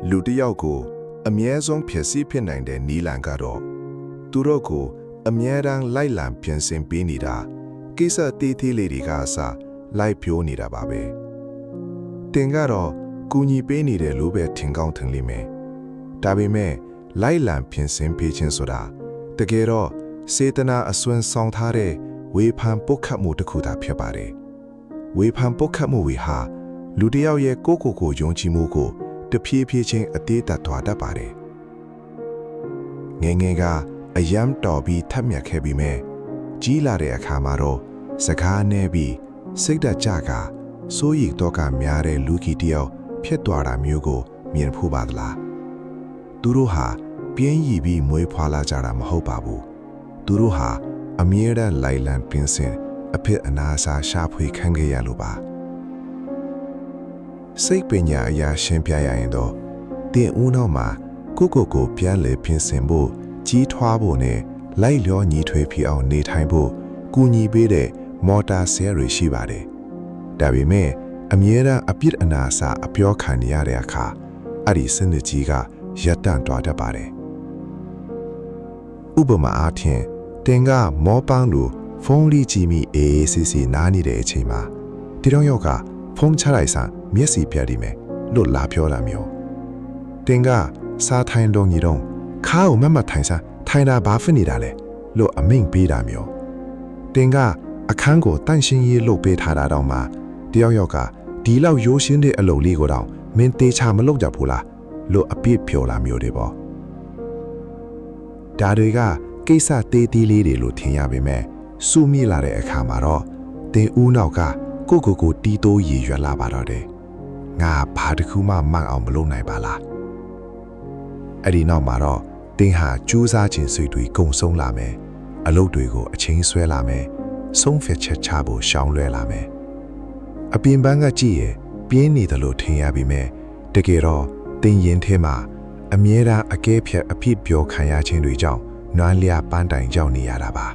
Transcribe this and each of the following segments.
လူတစ်ယောက်ကိုအမြဲဆုံးဖြစ်စီဖြစ်နိုင်တဲ့နီလန်ကတော့သူတို့ကိုအမြဲတမ်းလိုက်လံပြင်ဆင်ပေးနေတာကိစ္စတေးသေးလေးတွေကအစလိုက်ဖြိုးနေတာပါပဲတင်ကတော့ကူညီပေးနေတယ်လို့ပဲထင်ကောင်းထင်လိမ့်မယ်ဒါပေမဲ့လိုက်လံပြင်ဆင်ပေးခြင်းဆိုတာတကယ်တော့စေတနာအစွမ်းဆောင်ထားတဲ့ဝေဖန်ပုတ်ခတ်မှုတစ်ခုသာဖြစ်ပါတယ်ဝေဖန်ပုတ်ခတ်မှုတွေဟာလူတစ်ယောက်ရဲ့ကိုယ်ယုံကြည်မှုကိုတဖြည်းဖြည်းချင်းအသေးသက်သွားတတ်ပါတယ်ငယ်ငယ်ကအယမ်းတော်ပြီးထက်မြက်ခဲ့ပြီးမဲ့ကြီးလာတဲ့အခါမှာတော့စကားနဲ့ပြီးစိတ်ဓာတ်ကြကစိုးရိမ်တော့ကများတဲ့လူကြီးတယောက်ဖြစ်သွားတာမျိုးကိုမြင်ဖို့ပါသလားသူတို့ဟာပြင်းရည်ပြီးမွေးဖွားလာကြတာမဟုတ်ပါဘူးသူတို့ဟာအမြဲတမ်းလိုက်လံပင်စင်အဖြစ်အနာစာရှာဖွေခံခဲ့ရလို့ပါစိတ်ပညာအရာရှင်းပြရရင်တော့တင်ဦးနောက်မှာကိုပြန်လေပြင်ဆင်ဖို့ကြီးထွားဖို့နဲ့လိုက်လျောညီထွေးဖြစ်အောင်နေထိုင်ဖို့ကူညီပေးတဲ့မော်တာဆဲတွေရှိပါတယ်ဒါပေမဲ့အမြဲတမ်းအပြစ်အနာစာအပြောခံရတဲ့အခါအဲ့ဒီစနစ်ကြီးကရပ်တန့်သွားတတ်ပါတယ်ဥပမာအားဖြင့်တင်ကမောပန်းလိုဖုန်းလေးကြည့်မိအေးစီစီနားနေတဲ့အချိန်မှာဒီတော့ရောက်ကဖုန်းချလိုက်စမ်းမျက်စိပြတ်နေမယ်လို့လာပြောတာမျိုးတင်ကစားထိုင်တော့ညီတော့ခါကိုမတ်ထိုင်စမ်းထိုင်တာဘာဖြစ်နေတာလဲလို့အမိန့်ပေးတာမျိုးတင်ကအခန်းကိုတန့်ရှင်းရေးလုပ်ပေးထားတာတော့မှတယောက်ယောက်ကဒီလောက်ရိုးရှင်းတဲ့အလုပ်လေးကိုတော့မင်းသေးချာမလုပ်ကြဘူးလားလို့အပြစ်ပြောလာမျိုးတွေပေါ့ဒါတွေကကိစ္စသေးသေးလေးတွေလို့ထင်ရပေမဲ့စူးမိလာတဲ့အခါမှာတော့တင်ဦးနောက်ကကိုတီးတိုးရည်ရွယ်လာပါတော့တယ်ငါဘာတစ်ခုမှမှန်အောင်မလုပ်နိုင်ပါလားအဲ့ဒီနောက်မှာတော့တင်ဟာကြိုးစားခြင်းစိတ်တွေကုံဆုံးလာမယ်အလုပ်တွေကိုအချင်းဆွဲလာမယ်ဆုံးဖြတ်ချက်ချဖို့ရှောင်လွှဲလာမယ်အပြင်ပန်းကကြည့်ရင်ပြင်းနေတယ်လို့ထင်ရပေမဲ့တကယ်တော့တင်ရင်ထဲမှာအမြဲတမ်းအကဲဖြတ်အဖြစ်ပြောခံရခြင်းတွေကြောင့်နွမ်းလျာပန်းတိုင်ကြောက်နေရတာပါ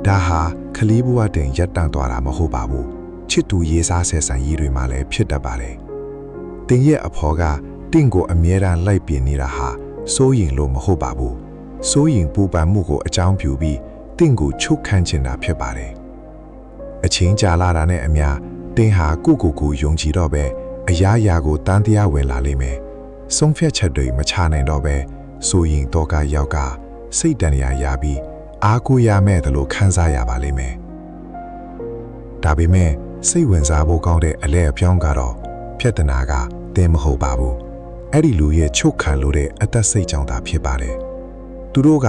ဒါဟာခလီးဘဝတင်ရပ်တန့်သွားတာမဟုတ်ပါဘူးချစ်သူရေးစားဆက်ဆံရေးတွေမှာလည်းဖြစ်တတ်ပါတယ်တင်ရဲ့အဖော်ကတင့်ကိုအမြဲတမ်းလိုက်ပြင်နေတာဟာစိုးရင်လို့မဟုတ်ပါဘူးစိုးရင်ပူပန်မှုကိုအကြောင်းပြုပြီးတင့်ကိုချုပ်ခန့်ချင်တာဖြစ်ပါတယ်အချင်းကြာလာတာနဲ့အမျှတင်ဟာကိုယုံကြည်တော့ပဲအရာရာကိုတန်းတရားဝင်လာလိမ့်မယ်ဆုံးဖြတ်ချက်တွေမချနိုင်တော့ပဲစိုးရင်တော့ကရောက်ကစိတ်တန်ရာရပြီးအားကိုးရမဲ့တယ်လို့ခံစားရပါလိမ့်မယ်ဒါပေမဲ့စိတ်ဝင်စားဖို့ကောင်းတဲ့အလဲအပြောင်းကတော့ဖြတ်တနာကတင်မဟုတ်ပါဘူးအဲ့ဒီလူရဲ့ချုပ်ခံလို့တဲ့အသက်စိတ်ကြောင့်သာဖြစ်ပါတယ်သူတို့က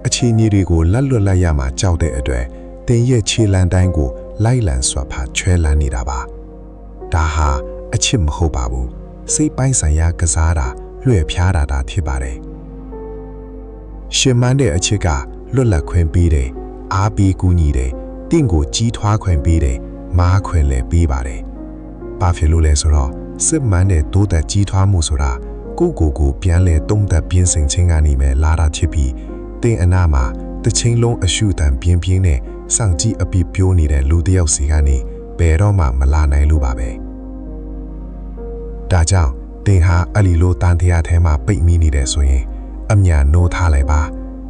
အခြေအနေတွေကိုလက်လွတ်လိုက်ရမှာကြောက်တဲ့အတွက်တင်ရဲ့ခြေလမ်းတိုင်းကိုလိုက်လံဆွတ်ဖာချွဲလန်းနေတာပါဒါဟာအချစ်မဟုတ်ပါဘူးစိတ်ပိုင်းဆိုင်ရာကစားတာလွှဲဖျားတာဖြစ်ပါတယ်ရှင်မန်းတဲ့အချစ်ကလွတ်လပ်ခွင့်ပေးတယ်အားပေးကူညီတယ်တင့်ကိုကြီးထွားခွင့်ပေးတယ်မားခွင့်လည်းပေးပါတယ်ဘာဖြစ်လို့လဲဆိုတော့စစ်မှန်တဲ့တိုးတက်ကြီးထွားမှုဆိုတာကိုပြန်လဲတုံးသက်ပြင်းစင်ခြင်းကနေပဲလာတာဖြစ်ပြီးတင်အနာမှာတစ်ချိန်လုံးအရှုတန်ပြင်းနဲ့စောင့်ကြည့်အပြစ်ပြိုးနေတဲ့လူတစ်ယောက်စီကနေဘယ်တော့မှမလာနိုင်လို့ပါပဲဒါကြောင့်တင်ဟာအလီလိုတန်တရားထဲမှာပိတ်မိနေတယ်ဆိုရင်အမြတ်နိုးထားလိုက်ပါ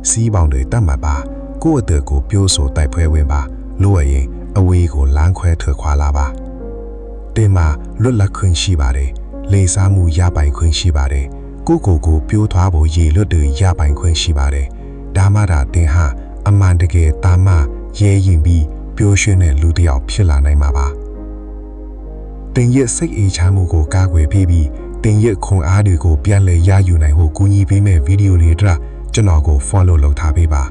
စီးပေါင်တွေတတ်မှတ်ပါကိုယ့်အသက်ကိုပြိုးဆိုတိုက်ပွဲဝင်ပါလို့ရရင်အဝေးကိုလမ်းခွဲထွက်ခွာလာပါတင်မှာလွတ်လပ်ခွင့်ရှိပါတယ်လေစားမှုရပိုင်ခွင့်ရှိပါတယ်ကိုပြိုးသွားဖို့ရေလွတ်တွေရပိုင်ခွင့်ရှိပါတယ်ဒါမှသာတင်ဟာအမှန်တကယ်တာမရဲရင်ပြီးပျော်ရွှင်တဲ့လူတစ်ယောက်ဖြစ်လာနိုင်မှာပါတင်ရဲ့စိတ်အေးချမ်းမှုကိုကာကွယ်ပေးပြီးတင်ရဲ့ခွန်အားတွေကိုပြန်လည်ရယူနိုင်ဖို့ကူညီပေးမဲ့ဗီဒီယိုလေးတွေကျွန်တော်ကို follow လုပ်ထားပေးပါ